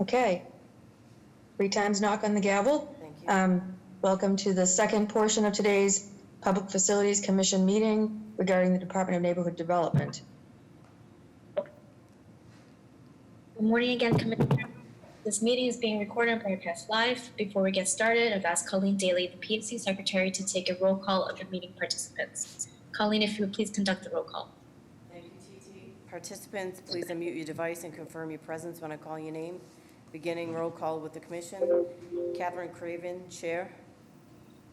Okay. 3 times knock on the gavel. Thank you. Welcome to the second portion of today's Public Facilities Commission meeting regarding the Department of Neighborhood Development. Good morning again, Commissioner. This meeting is being recorded and broadcast live. Before we get started, I've asked Colleen Daly, the PFC Secretary, to take a roll call of the meeting participants. Colleen, if you would please conduct the roll call. Thank you, TT. Participants, please unmute your device and confirm your presence when I call your name. Beginning roll call with the Commission. Catherine Craven, Chair.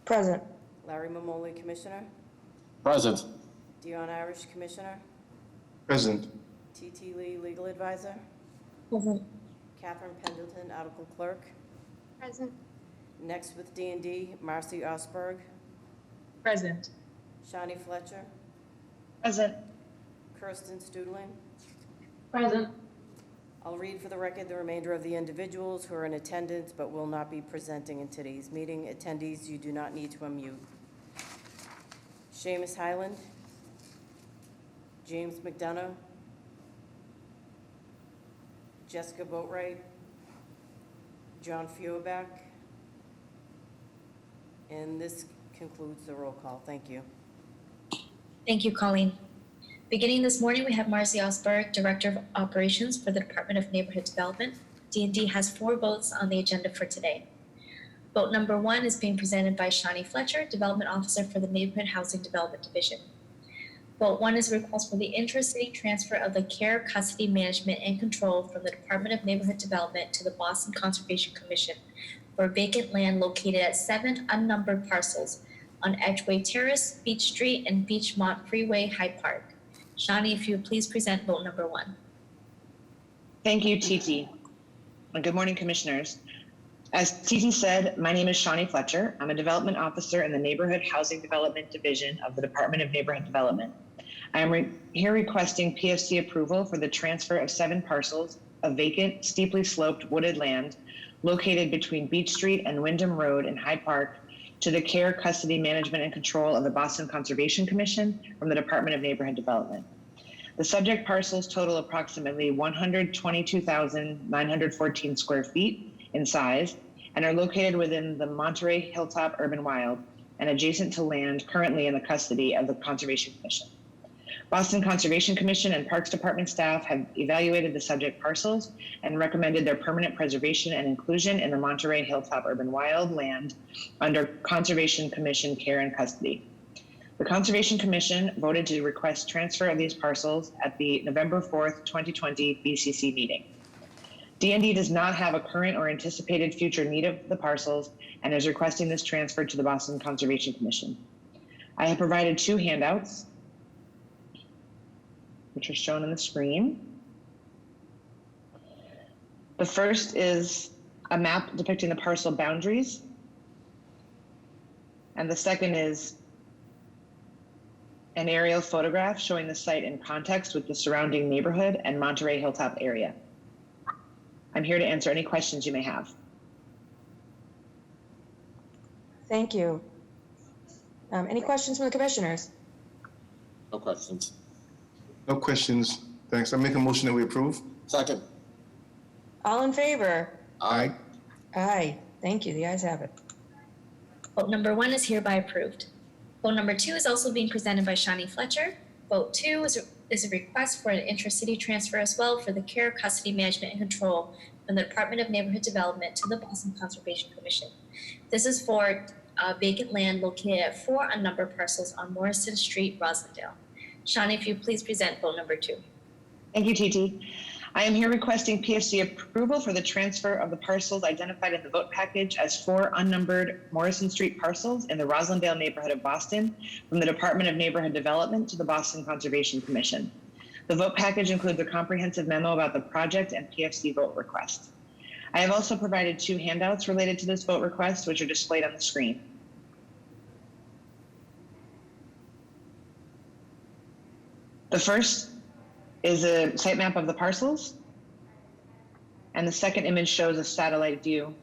Present. Larry Mamoli, Commissioner. Present. Dion Irish, Commissioner. Present. TT Lee, Legal Advisor. Present. Catherine Pendleton, Article Clerk. Present. Next with D&D, Marcy Osberg. Present. Shawnee Fletcher. Present. Kirsten Studlin. Present. I'll read for the record the remainder of the individuals who are in attendance but will not be presenting in today's meeting. Attendees, you do not need to unmute. Seamus Highland. James McDonough. Jessica Boatwright. John Feuerbach. And this concludes the roll call. Thank you. Thank you, Colleen. Beginning this morning, we have Marcy Osberg, Director of Operations for the Department of Neighborhood Development. D&D has 4 votes on the agenda for today. Vote number 1 is being presented by Shawnee Fletcher, Development Officer for the Neighborhood Housing Development Division. Vote 1 is a request for the intracity transfer of the care, custody, management, and control from the Department of Neighborhood Development to the Boston Conservation Commission for vacant land located at 7 unnumbered parcels on Edgeway Terrace, Beach Street, and Beachmont Freeway, Hyde Park. Shawnee, if you would please present vote number 1. Thank you, TT. And good morning, Commissioners. As TT said, my name is Shawnee Fletcher. I'm a Development Officer in the Neighborhood Housing Development Division of the Department of Neighborhood Development. I am here requesting PFC approval for the transfer of 7 parcels of vacant, steeply sloped wooded land located between Beach Street and Wyndham Road in Hyde Park to the care, custody, management, and control of the Boston Conservation Commission from the Department of Neighborhood Development. The subject parcels total approximately 122,914 square feet in size and are located within the Monterey Hilltop Urban Wild and adjacent to land currently in the custody of the Conservation Commission. Boston Conservation Commission and Parks Department staff have evaluated the subject parcels and recommended their permanent preservation and inclusion in the Monterey Hilltop Urban Wild land under Conservation Commission care and custody. The Conservation Commission voted to request transfer of these parcels at the November 4th, 2020 BCC meeting. D&D does not have a current or anticipated future need of the parcels and is requesting this transfer to the Boston Conservation Commission. I have provided 2 handouts, which are shown on the screen. The first is a map depicting the parcel boundaries. And the second is an aerial photograph showing the site in context with the surrounding neighborhood and Monterey Hilltop area. I'm here to answer any questions you may have. Thank you. Any questions from the commissioners? No questions. No questions. Thanks. I make a motion that we approve. Second. All in favor? Aye. Aye. Thank you. The ayes have it. Vote number 1 is hereby approved. Vote number 2 is also being presented by Shawnee Fletcher. Vote 2 is a request for an intracity transfer as well for the care, custody, management, and control from the Department of Neighborhood Development to the Boston Conservation Commission. This is for vacant land located at 4 unnumbered parcels on Morrison Street, Roslindale. Shawnee, if you please present vote number 2. Thank you, TT. I am here requesting PFC approval for the transfer of the parcels identified in the vote package as 4 unnumbered Morrison Street parcels in the Roslindale neighborhood of Boston from the Department of Neighborhood Development to the Boston Conservation Commission. The vote package includes a comprehensive memo about the project and PFC vote request. I have also provided 2 handouts related to this vote request, which are displayed on the screen. The first is a site map of the parcels, and the second image shows a satellite view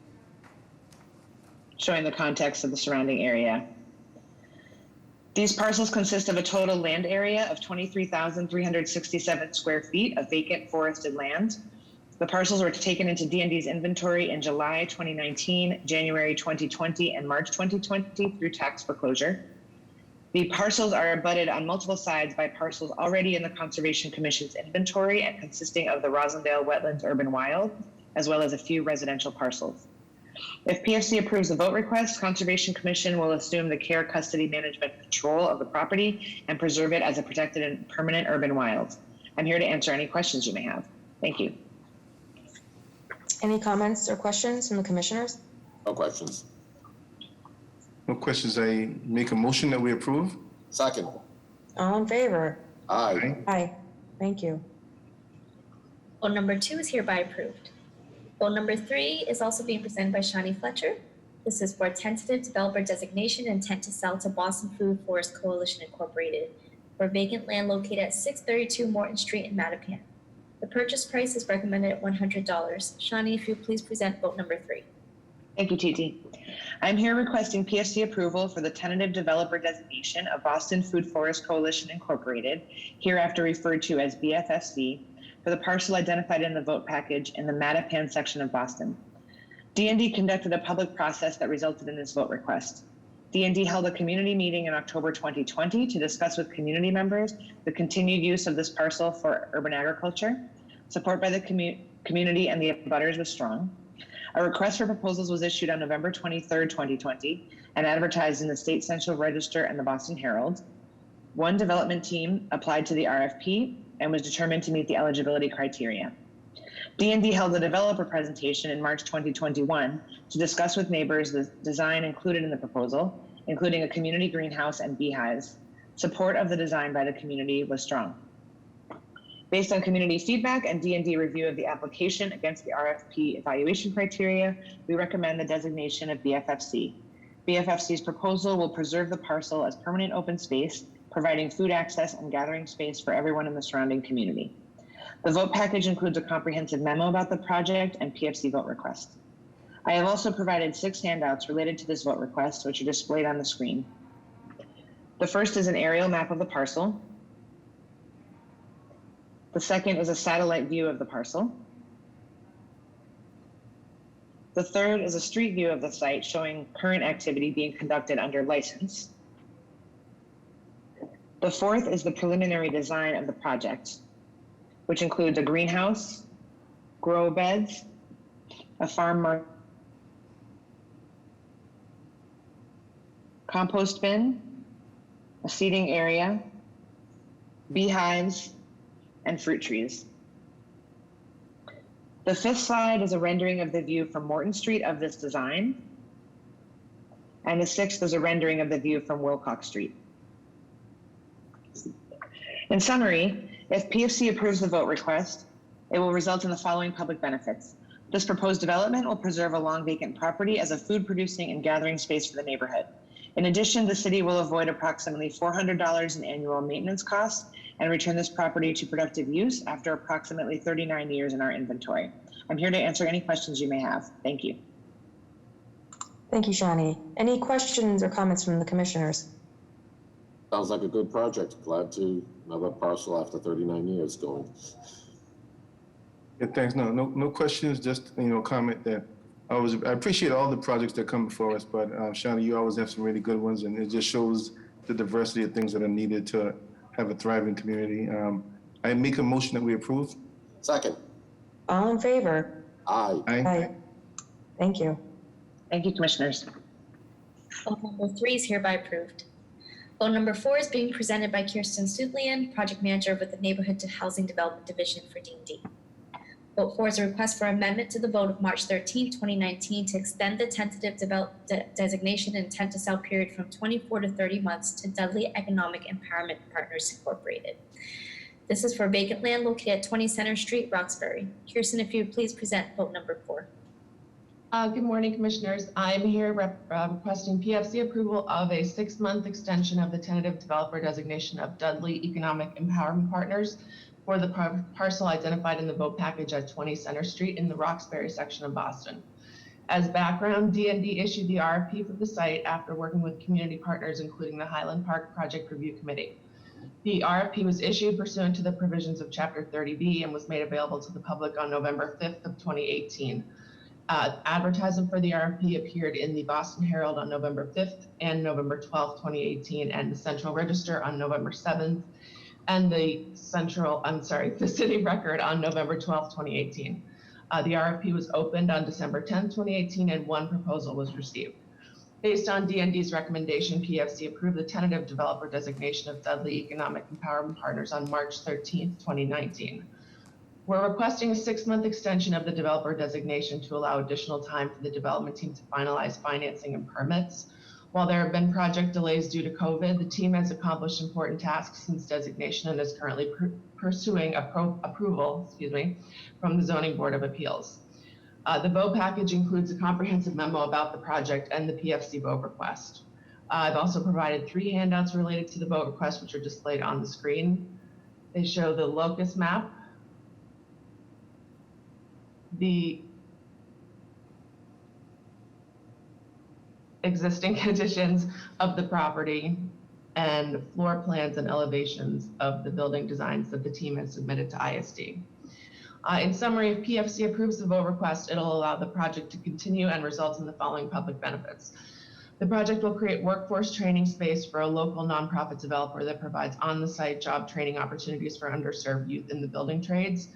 showing the context of the surrounding area. These parcels consist of a total land area of 23,367 square feet of vacant forested land The parcels were taken into D&D's inventory in July 2019, January 2020, and March 2020 through tax foreclosure. The parcels are abutted on multiple sides by parcels already in the Conservation Commission's inventory and consisting of the Rosendale Wetlands Urban Wild, as well as a few residential parcels. If PFC approves the vote request, Conservation Commission will assume the care, custody, management, control of the property and preserve it as a protected and permanent urban wild. I'm here to answer any questions you may have. Thank you. Any comments or questions from the commissioners? No questions. No questions. I make a motion that we approve. Second. All in favor? Aye. Aye. Thank you. Vote number 2 is hereby approved. Vote number 3 is also being presented by Shani Fletcher. This is for tentative developer designation intent to sell to Boston Food Forest Coalition Incorporated for vacant land located at 632 Morton Street in Mattapan. The purchase price is recommended at $100. Shani, if you please present vote number 3. Thank you, Titi. I'm here requesting PFC approval for the tentative developer designation of Boston Food Forest Coalition Incorporated, hereafter referred to as BFFC, for the parcel identified in the vote package in the Mattapan section of Boston. D&D conducted a public process that resulted in this vote request. D&D held a community meeting in October 2020 to discuss with community members the continued use of this parcel for urban agriculture. Support by the community and the abutters was strong. A request for proposals was issued on November 23rd, 2020, and advertised in the State Central Register and the Boston Herald. One development team applied to the RFP and was determined to meet the eligibility criteria. D&D held a developer presentation in March 2021 to discuss with neighbors the design included in the proposal, including a community greenhouse and beehives. Support of the design by the community was strong. Based on community feedback and D&D review of the application against the RFP evaluation criteria, we recommend the designation of BFFC. BFFC's proposal will preserve the parcel as permanent open space, providing food access and gathering space for everyone in the surrounding community. The vote package includes a comprehensive memo about the project and PFC vote request. I have also provided 6 handouts related to this vote request, which are displayed on the screen. The first is an aerial map of the parcel. The second is a satellite view of the parcel. The third is a street view of the site showing current activity being conducted under license. The fourth is the preliminary design of the project, which includes a greenhouse, grow beds, a farm compost bin, a seating area, beehives, and fruit trees. The 5th slide is a rendering of the view from Morton Street of this design. And the 6th is a rendering of the view from Wilcox Street. In summary, if PFC approves the vote request, it will result in the following public benefits. This proposed development will preserve a long vacant property as a food producing and gathering space for the neighborhood. In addition, the city will avoid approximately $400 in annual maintenance costs and return this property to productive use after approximately 39 years in our inventory. I'm here to answer any questions you may have. Thank you. Thank you, Shani. Any questions or comments from the commissioners? Sounds like a good project. Glad to another parcel after 39 years going. Yeah, thanks. No questions. Just comment that I appreciate all the projects that come before us, but Shani, you always have some really good ones, and it just shows the diversity of things that are needed to have a thriving community. I make a motion that we approve. Second. All in favor? Aye. Aye. Thank you. Thank you, commissioners. Vote number 3 is hereby approved. Vote number 4 is being presented by Kirsten Sutlian, Project Manager with the Neighborhood to Housing Development Division for D&D. Vote 4 is a request for amendment to the vote of March 13, 2019 to extend the tentative designation intent to sell period from 24 to 30 months to Dudley Economic Empowerment Partners Incorporated. This is for vacant land located at 20 Center Street, Roxbury. Kirsten, if you would please present vote number 4. Good morning, commissioners. I'm here requesting PFC approval of a 6-month extension of the tentative developer designation of Dudley Economic Empowerment Partners for the parcel identified in the vote package at 20 Center Street in the Roxbury section of Boston. As background, D&D issued the RFP for the site after working with community partners, including the Highland Park Project Review Committee. The RFP was issued pursuant to the provisions of Chapter 30B and was made available to the public on November 5th of 2018. Advertisement for the RFP appeared in the Boston Herald on November 5th and November 12th, 2018, and the Central Register on November 7th, and the City Record on November 12th, 2018. The RFP was opened on December 10th, 2018, and one proposal was received. Based on D&D's recommendation, PFC approved the tentative developer designation of Dudley Economic Empowerment Partners on March 13th, 2019. We're requesting a 6-month extension of the developer designation to allow additional time for the development team to finalize financing and permits. While there have been project delays due to COVID, the team has accomplished important tasks since designation and is currently pursuing approval from the Zoning Board of Appeals. The vote package includes a comprehensive memo about the project and the PFC vote request. I've also provided 3 handouts related to the vote request, which are displayed on the screen. They show the locus map, the existing conditions of the property, and floor plans and elevations of the building designs that the team has submitted to ISD. In summary, if PFC approves the vote request, it'll allow the project to continue and result in the following public benefits. The project will create workforce training space for a local nonprofit developer that provides on-the-site job training opportunities for underserved youth in the building trades.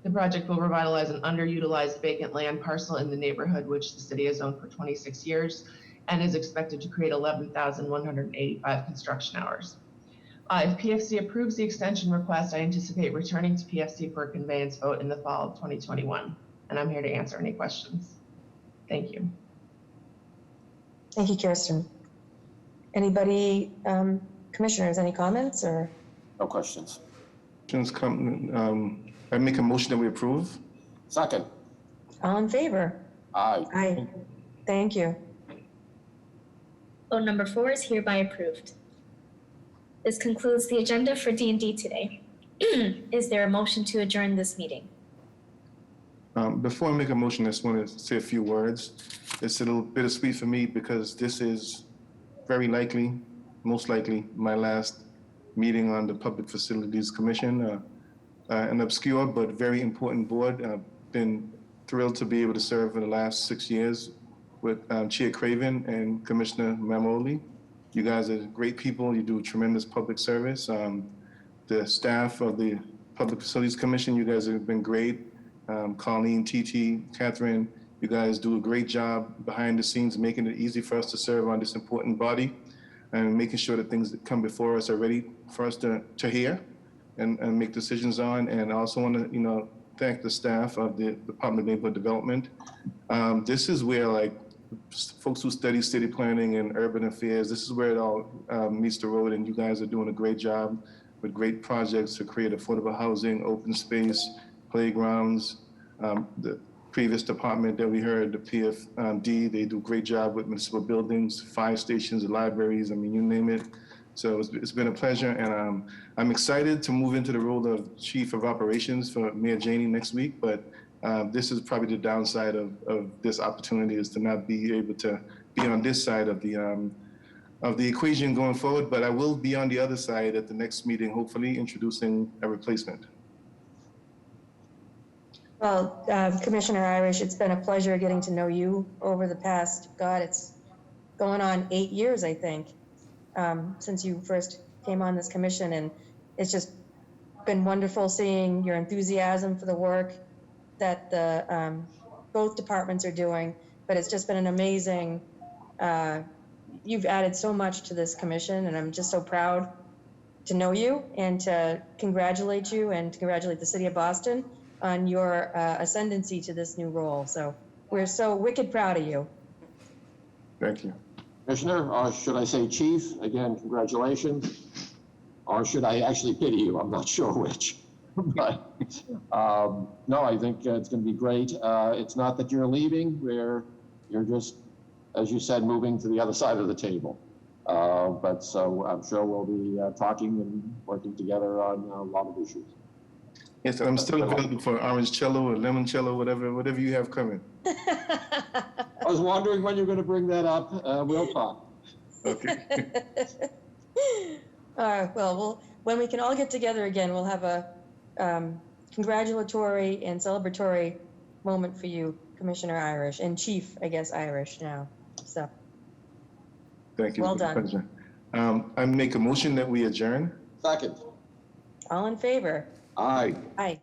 The project will revitalize an underutilized vacant land parcel in the neighborhood, which the city has owned for 26 years, and is expected to create 11,185 construction hours. If PFC approves the extension request, I anticipate returning to PFC for a conveyance vote in the fall of 2021, and I'm here to answer any questions. Thank you. Thank you, Kirsten. Anybody, commissioners, any comments or? No questions. I make a motion that we approve. Second. All in favor? Aye. Aye. Thank you. Vote number 4 is hereby approved. This concludes the agenda for D&D today. Is there a motion to adjourn this meeting? Before I make a motion, I just want to say a few words. It's a little bittersweet for me because this is very likely, most likely, my last meeting on the Public Facilities Commission. An obscure but very important board. I've been thrilled to be able to serve for the last 6 years with Chair Craven and Commissioner Mamoli. You guys are great people. You do tremendous public service. The staff of the Public Facilities Commission, you guys have been great. Colleen, TT, Catherine, you guys do a great job behind the scenes, making it easy for us to serve on this important body and making sure that things that come before us are ready for us to hear and make decisions on. And I also want to, thank the staff of the Department of Neighborhood Development. This is where folks who study city planning and urban affairs, this is where it all meets the road, and you guys are doing a great job with great projects to create affordable housing, open space, playgrounds. The previous department that we heard, the PFD, they do a great job with municipal buildings, fire stations, libraries, you name it. So it's been a pleasure, and I'm excited to move into the role of Chief of Operations for Mayor Janey next week, but this is probably the downside of this opportunity, is to not be able to be on this side of the equation going forward, but I will be on the other side at the next meeting, hopefully introducing a replacement. Well, Commissioner Irish, it's been a pleasure getting to know you over the past, it's going on 8 years, I think, since you first came on this commission, and it's just been wonderful seeing your enthusiasm for the work that the both departments are doing, but it's just been an amazing, you've added so much to this commission, and I'm just so proud to know you and to congratulate you and to congratulate the city of Boston on your ascendancy to this new role. So we're so wicked proud of you. Thank you. Commissioner, or should I say Chief? Again, congratulations. Or should I actually pity you? I'm not sure which. But no, I think it's going to be great. It's not that you're leaving, you're just, as you said, moving to the other side of the table. But so I'm sure we'll be talking and working together on a lot of issues. Yes, I'm still available for orange cello or limoncello, whatever you have coming. I was wondering when you're going to bring that up. We'll talk. Okay. All right, well, when we can all get together again, we'll have a congratulatory and celebratory moment for you, Commissioner Irish, and Chief, I guess, Irish now. So, Thank you. Well Mr. done. President. I make a motion that we adjourn. Second. all in favor? Aye. Aye.